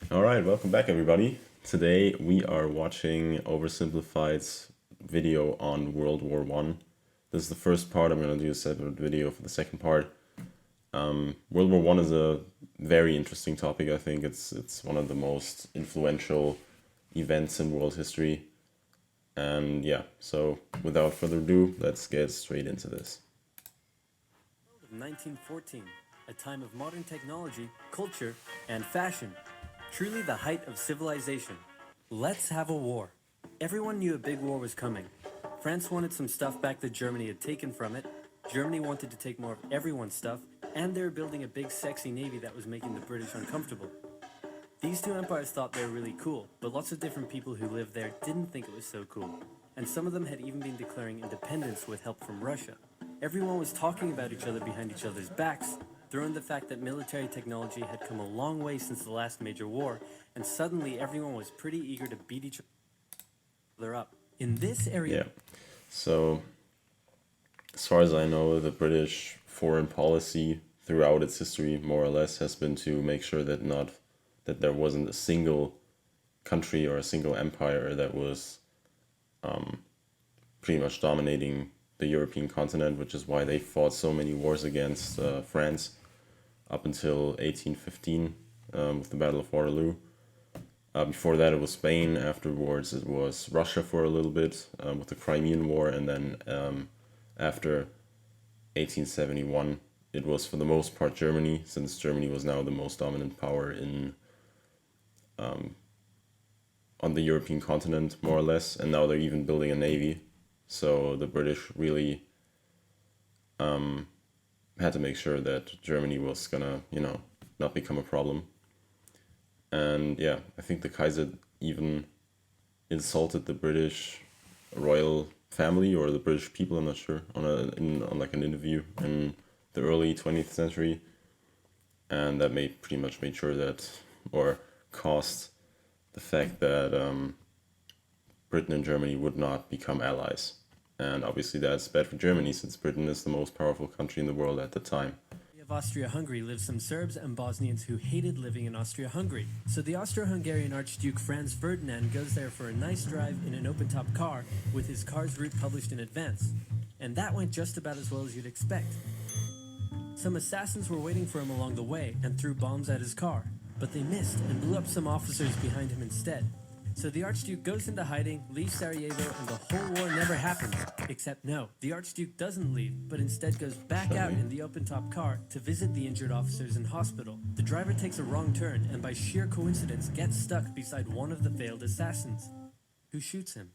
All right, welcome back, everybody. Today we are watching Oversimplified's video on World War One. This is the first part. I'm going to do a separate video for the second part. World War One is a very interesting topic. I think it's one of the most influential events in world history. And yeah, so without further ado, let's get straight into this. 1914, a time of modern technology, culture, and fashion. Truly the height of civilization. Let's have a war. Everyone knew a big war was coming. France wanted some stuff back that Germany had taken from it. Germany wanted to take more of everyone's stuff, and they were building a big sexy navy that was making the British uncomfortable. These two empires thought they were really cool, but lots of different people who lived there didn't think it was so cool. And some of them had even been declaring independence with help from Russia. Everyone was talking about each other behind each other's backs, throw in the fact that military technology had come a long way since the last major war, and suddenly everyone was pretty eager to beat each other up. In this area... Yeah, so as far as I know, the British foreign policy throughout its history, more or less, has been to make sure that there wasn't a single country or a single empire that was pretty much dominating the European continent, which is why they fought so many wars against France up until 1815 with the Battle of Waterloo. Before that, it was Spain. Afterwards, it was Russia for a little bit with the Crimean War, and then after 1871, it was for the most part Germany, since Germany was now the most dominant power in on the European continent, more or less, and now they're even building a navy. So the British really had to make sure that Germany was gonna, not become a problem. And yeah, I think the Kaiser even insulted the British royal family or the British people. I'm not sure on like an interview in the early 20th century, and that pretty much made sure that, or caused the fact that Britain and Germany would not become allies. And obviously that's bad for Germany, since Britain is the most powerful country in the world at the time. Of Austria-Hungary lived some Serbs and Bosnians who hated living in Austria-Hungary. So the Austro-Hungarian Archduke Franz Ferdinand goes there for a nice drive in an open-top car with his car's route published in advance. And that went just about as well as you'd expect. Some assassins were waiting for him along the way and threw bombs at his car, but they missed and blew up some officers behind him instead. So the Archduke goes into hiding, leaves Sarajevo, and the whole war never happens. Except no, the Archduke doesn't leave, but instead goes back out in the open-top car to visit the injured officers in hospital. The driver takes a wrong turn and by sheer coincidence gets stuck beside one of the failed assassins, who shoots him.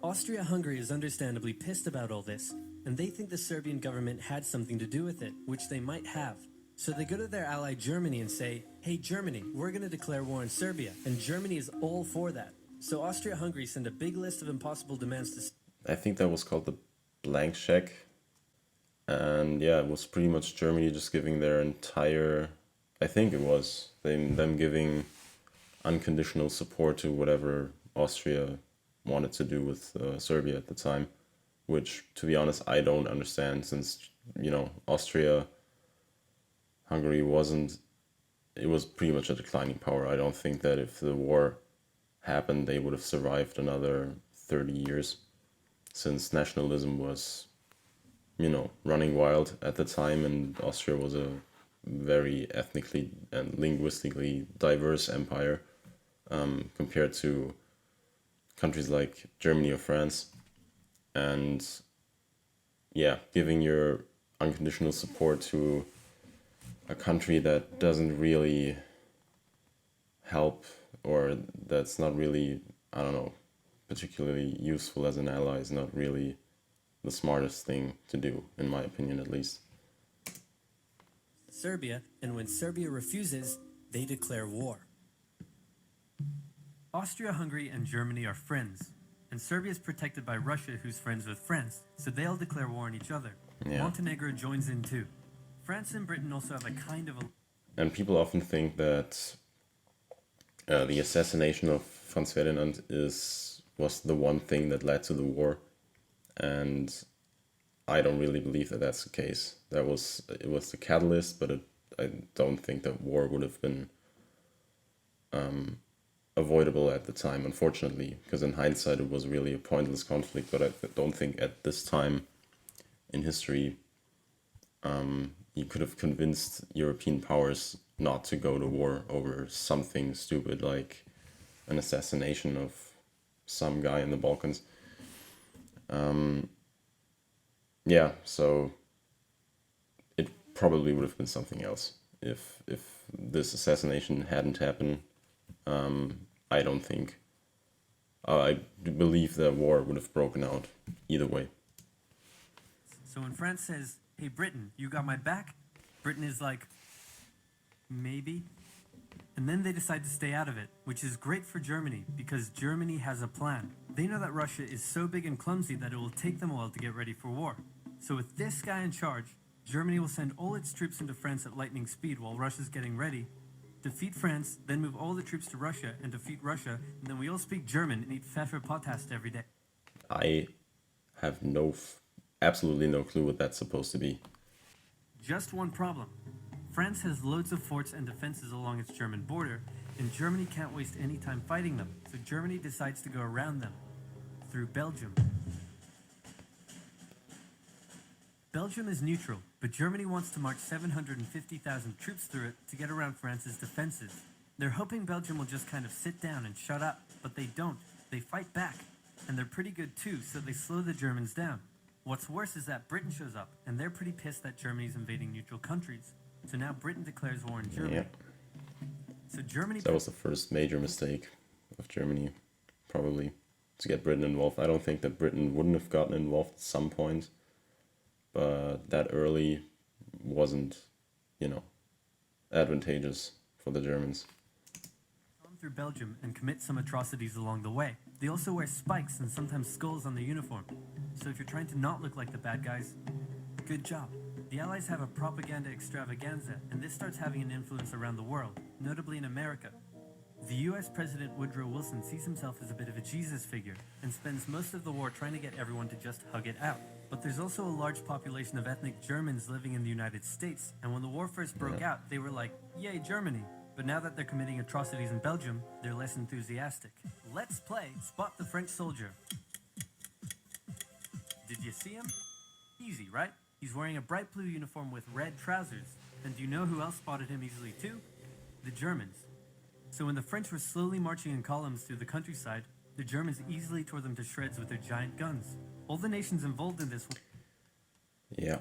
Austria-Hungary is understandably pissed about all this, and they think the Serbian government had something to do with it, which they might have. So they go to their ally Germany and say, hey Germany, we're going to declare war on Serbia, and Germany is all for that. So Austria-Hungary sent a big list of impossible demands to... I think that was called the blank check. And yeah, it was pretty much Germany just giving their entire, I think it was, them giving unconditional support to whatever Austria wanted to do with Serbia at the time, which, to be honest, I don't understand, since, Austria... Hungary it was pretty much a declining power. I don't think that if the war happened, they would have survived another 30 years, since nationalism was, running wild at the time, and Austria was a very ethnically and linguistically diverse empire compared to countries like Germany or France. And yeah, giving your unconditional support to a country that doesn't really help, or that's not really, I don't know, particularly useful as an ally, is not really the smartest thing to do, in my opinion at least. Serbia, and when Serbia refuses, they declare war. Austria-Hungary and Germany are friends, and Serbia is protected by Russia, who's friends with France, so they'll declare war on each other. Yeah. Montenegro joins in too. France and Britain also have a kind of... And people often think that the assassination of Franz Ferdinand was the one thing that led to the war, and I don't really believe that that's the case. It was the catalyst, but I don't think that war would have been avoidable at the time, unfortunately, because in hindsight it was really a pointless conflict. But I don't think at this time in history you could have convinced European powers not to go to war over something stupid like an assassination of some guy in the Balkans. Yeah, so it probably would have been something else if this assassination hadn't happened. I don't think. I believe that war would have broken out either way. So when France says, "Hey Britain, you got my back," Britain is like, "Maybe." And then they decide to stay out of it, which is great for Germany because Germany has a plan. They know that Russia is so big and clumsy that it will take them a while to get ready for war. So with this guy in charge, Germany will send all its troops into France at lightning speed while Russia's getting ready, defeat France, then move all the troops to Russia and defeat Russia, and then we all speak German and eat Pfefferpottast every day. I have absolutely no clue what that's supposed to be. Just one problem. France has loads of forts and defenses along its German border, and Germany can't waste any time fighting them, so Germany decides to go around them, through Belgium. Belgium is neutral, but Germany wants to march 750,000 troops through it to get around France's defenses. They're hoping Belgium will just kind of sit down and shut up, but they don't. They fight back, and they're pretty good too, so they slow the Germans down. What's worse is that Britain shows up, and they're pretty pissed that Germany's invading neutral countries. So now Britain declares war on Germany. Yeah. So Germany... That was the first major mistake of Germany, probably, to get Britain involved. I don't think that Britain wouldn't have gotten involved at some point, but that early wasn't, advantageous for the Germans. Through Belgium and commit some atrocities along the way. They also wear spikes and sometimes skulls on their uniform. So if you're trying to not look like the bad guys, good job. The Allies have a propaganda extravaganza, and this starts having an influence around the world, notably in America. The US President Woodrow Wilson sees himself as a bit of a Jesus figure and spends most of the war trying to get everyone to just hug it out. But there's also a large population of ethnic Germans living in the United States, and when the war first broke out, they were like, "Yay, Germany." But now that they're committing atrocities in Belgium, they're less enthusiastic. Let's play Spot the French Soldier. Did you see him? Easy, right? He's wearing a bright blue uniform with red trousers. And do you know who else spotted him easily too? The Germans. So when the French were slowly marching in columns through the countryside, the Germans easily tore them to shreds with their giant guns. All the nations involved in this... Yeah,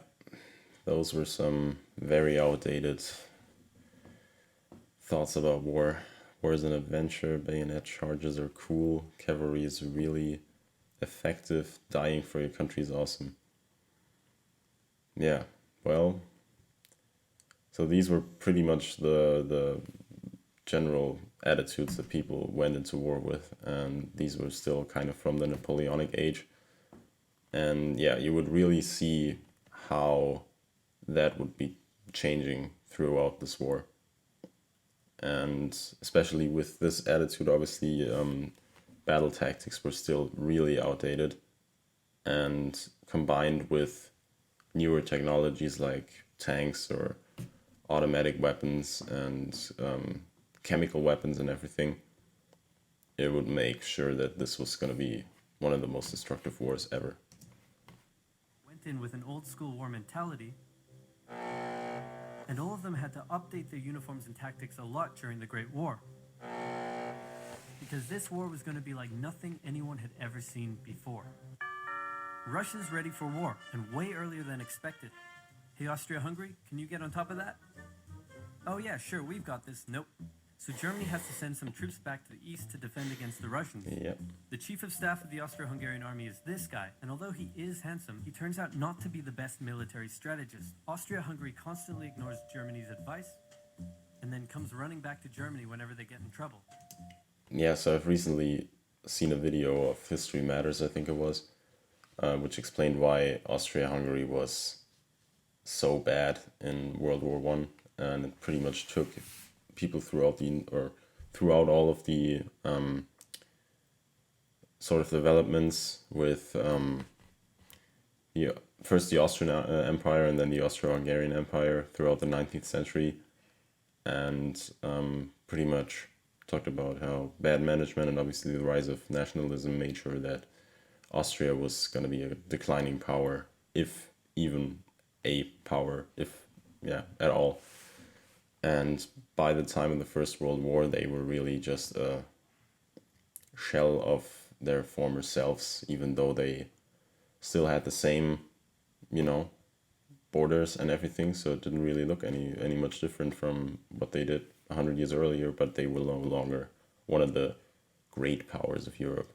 those were some very outdated thoughts about war. War is an adventure, bayonet charges are cool, cavalry is really effective, dying for your country is awesome. Yeah, well, so these were pretty much the general attitudes that people went into war with, and these were still kind of from the Napoleonic age. And yeah, you would really see how that would be changing throughout this war. And especially with this attitude, obviously, battle tactics were still really outdated. And combined with newer technologies like tanks or automatic weapons and chemical weapons and everything, it would make sure that this was going to be one of the most destructive wars ever. Went in with an old school war mentality, and all of them had to update their uniforms and tactics a lot during the Great War. Because this war was going to be like nothing anyone had ever seen before. Russia's ready for war, and way earlier than expected. Hey, Austria-Hungary, can you get on top of that? Oh yeah, sure, we've got this. Nope. So Germany has to send some troops back to the east to defend against the Russians. Yep. The chief of staff of the Austro-Hungarian army is this guy, and although he is handsome, he turns out not to be the best military strategist. Austria-Hungary constantly ignores Germany's advice, and then comes running back to Germany whenever they get in trouble. Yeah, so I've recently seen a video of History Matters, I think it was, which explained why Austria-Hungary was so bad in World War One, and it pretty much took people throughout all of the sort of developments with first the Austrian Empire and then the Austro-Hungarian Empire throughout the 19th century, and pretty much talked about how bad management and obviously the rise of nationalism made sure that Austria was going to be a declining power, if even a power, if, yeah, at all. And by the time of the First World War, they were really just a shell of their former selves, even though they still had the same, you know, borders and everything. So it didn't really look any much different from what they did 100 years earlier, but they were no longer one of the great powers of Europe.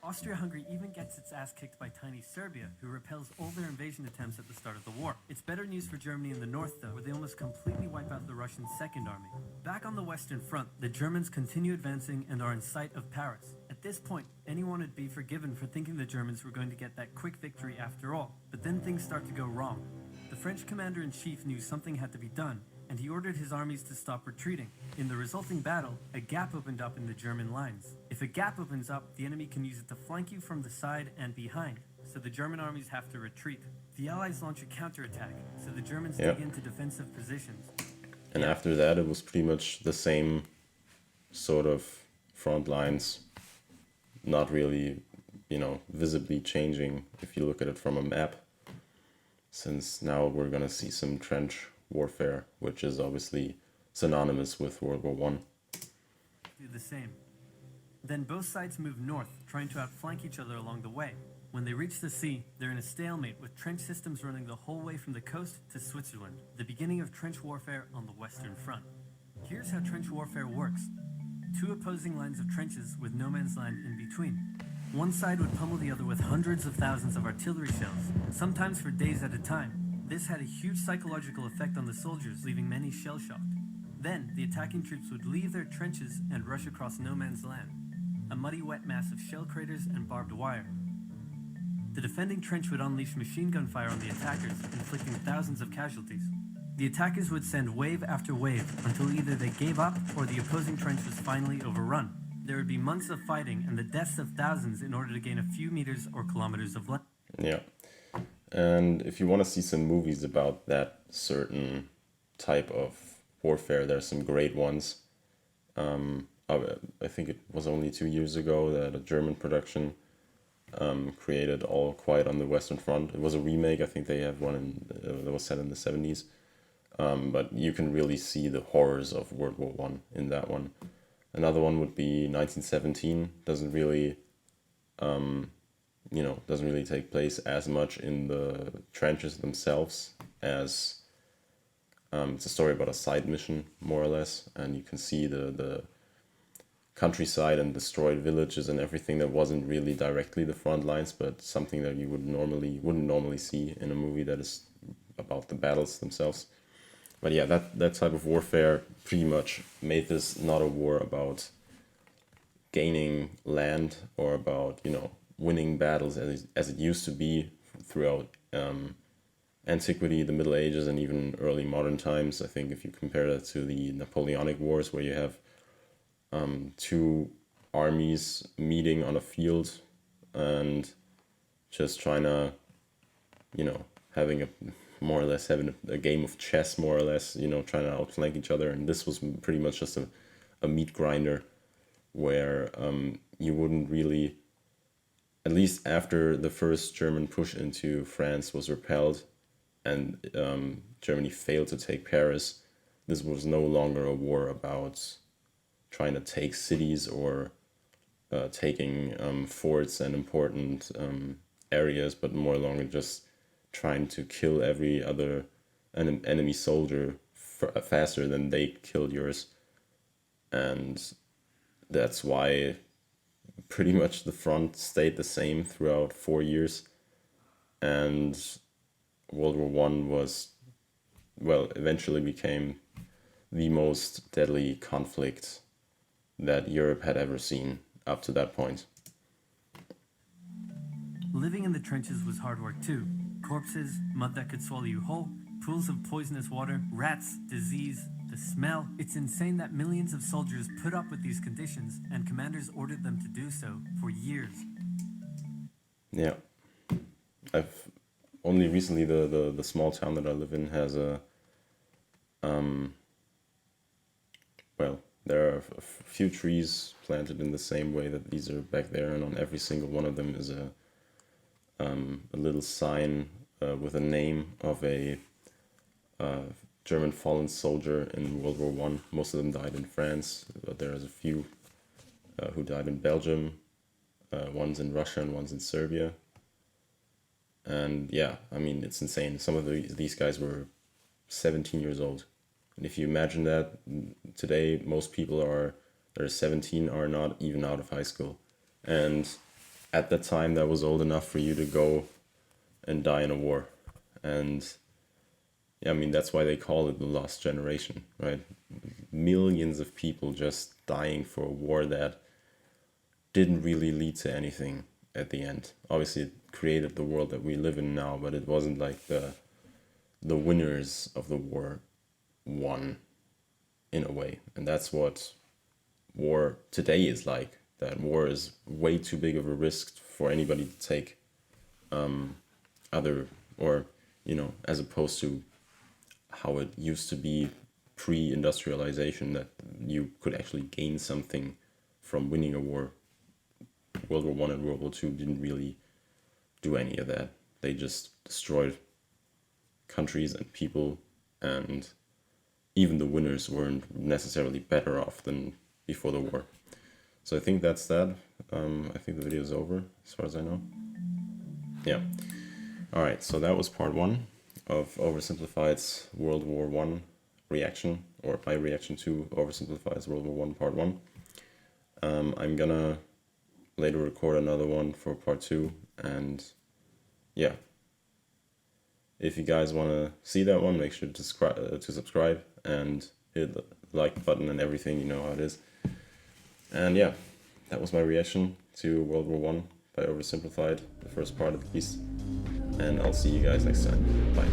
Austria-Hungary even gets its ass kicked by tiny Serbia, who repels all their invasion attempts at the start of the war. It's better news for Germany in the north, though, where they almost completely wipe out the Russian Second Army. Back on the Western Front, the Germans continue advancing and are in sight of Paris. At this point, anyone would be forgiven for thinking the Germans were going to get that quick victory after all. But then things start to go wrong. The French commander-in-chief knew something had to be done, and he ordered his armies to stop retreating. In the resulting battle, a gap opened up in the German lines. If a gap opens up, the enemy can use it to flank you from the side and behind, so the German armies have to retreat. The Allies launch a counterattack, so the Germans dig into defensive positions. And after that, it was pretty much the same sort of front lines, not really, visibly changing if you look at it from a map, since now we're going to see some trench warfare, which is obviously synonymous with World War One. Do the same. Then both sides move north, trying to outflank each other along the way. When they reach the sea, they're in a stalemate with trench systems running the whole way from the coast to Switzerland, the beginning of trench warfare on the Western Front. Here's how trench warfare works. Two opposing lines of trenches with no man's land in between. One side would pummel the other with hundreds of thousands of artillery shells, sometimes for days at a time. This had a huge psychological effect on the soldiers, leaving many shell-shocked. Then, the attacking troops would leave their trenches and rush across no man's land, a muddy wet mass of shell craters and barbed wire. The defending trench would unleash machine gun fire on the attackers, inflicting thousands of casualties. The attackers would send wave after wave until either they gave up or the opposing trench was finally overrun. There would be months of fighting and the deaths of thousands in order to gain a few meters or kilometers of land. Yeah. And if you want to see some movies about that certain type of warfare, there's some great ones. I think it was only 2 years ago that a German production created All Quiet on the Western Front. It was a remake. I think they have one that was set in the 70s. But you can really see the horrors of World War One in that one. Another one would be 1917. Doesn't really take place as much in the trenches themselves as it's a story about a side mission, more or less, and you can see the countryside and destroyed villages and everything that wasn't really directly the front lines, but something that you wouldn't normally see in a movie that is about the battles themselves. But yeah, that type of warfare pretty much made this not a war about gaining land or about, winning battles as it used to be throughout antiquity, the Middle Ages, and even early modern times. I think if you compare that to the Napoleonic Wars, where you have two armies meeting on a field and just trying to, having a game of chess, more or less, trying to outflank each other. And this was pretty much just a meat grinder where you wouldn't really, at least after the first German push into France was repelled and Germany failed to take Paris, this was no longer a war about trying to take cities or taking forts and important areas, but more longer just trying to kill every other enemy soldier faster than they killed yours. And that's why pretty much the front stayed the same throughout 4 years. And World War One eventually became the most deadly conflict that Europe had ever seen up to that point. Living in the trenches was hard work too. Corpses, mud that could swallow you whole, pools of poisonous water, rats, disease, the smell. It's insane that millions of soldiers put up with these conditions, and commanders ordered them to do so for years. Yeah. I've only recently, the small town that I live in has well, there are a few trees planted in the same way that these are back there, and on every single one of them is a little sign with a name of a German fallen soldier in World War One. Most of them died in France, but there is a few who died in Belgium, one's in Russia and one's in Serbia. And yeah, I mean, it's insane. Some of these guys were 17 years old. And if you imagine that today, most people that are 17 are not even out of high school. And at that time, that was old enough for you to go and die in a war. And yeah, I mean, that's why they call it the lost generation, right? Millions of people just dying for a war that didn't really lead to anything at the end. Obviously, it created the world that we live in now, but it wasn't like the winners of the war won in a way. And that's what war today is like. That war is way too big of a risk for anybody to take, as opposed to how it used to be pre-industrialization, that you could actually gain something from winning a war. World War One and World War Two didn't really do any of that. They just destroyed countries and people, and even the winners weren't necessarily better off than before the war. So I think that's that. I think the video is over, as far as I know. Yeah. All right, so that was part one of Oversimplified's World War One reaction, or my reaction to Oversimplified's World War One part one. I'm gonna later record another one for part two, and yeah. If you guys want to see that one, make sure to subscribe and hit the like button and everything, you know how it is. And yeah, that was my reaction to World War One by Oversimplified, the first part at least. And I'll see you guys next time. Bye.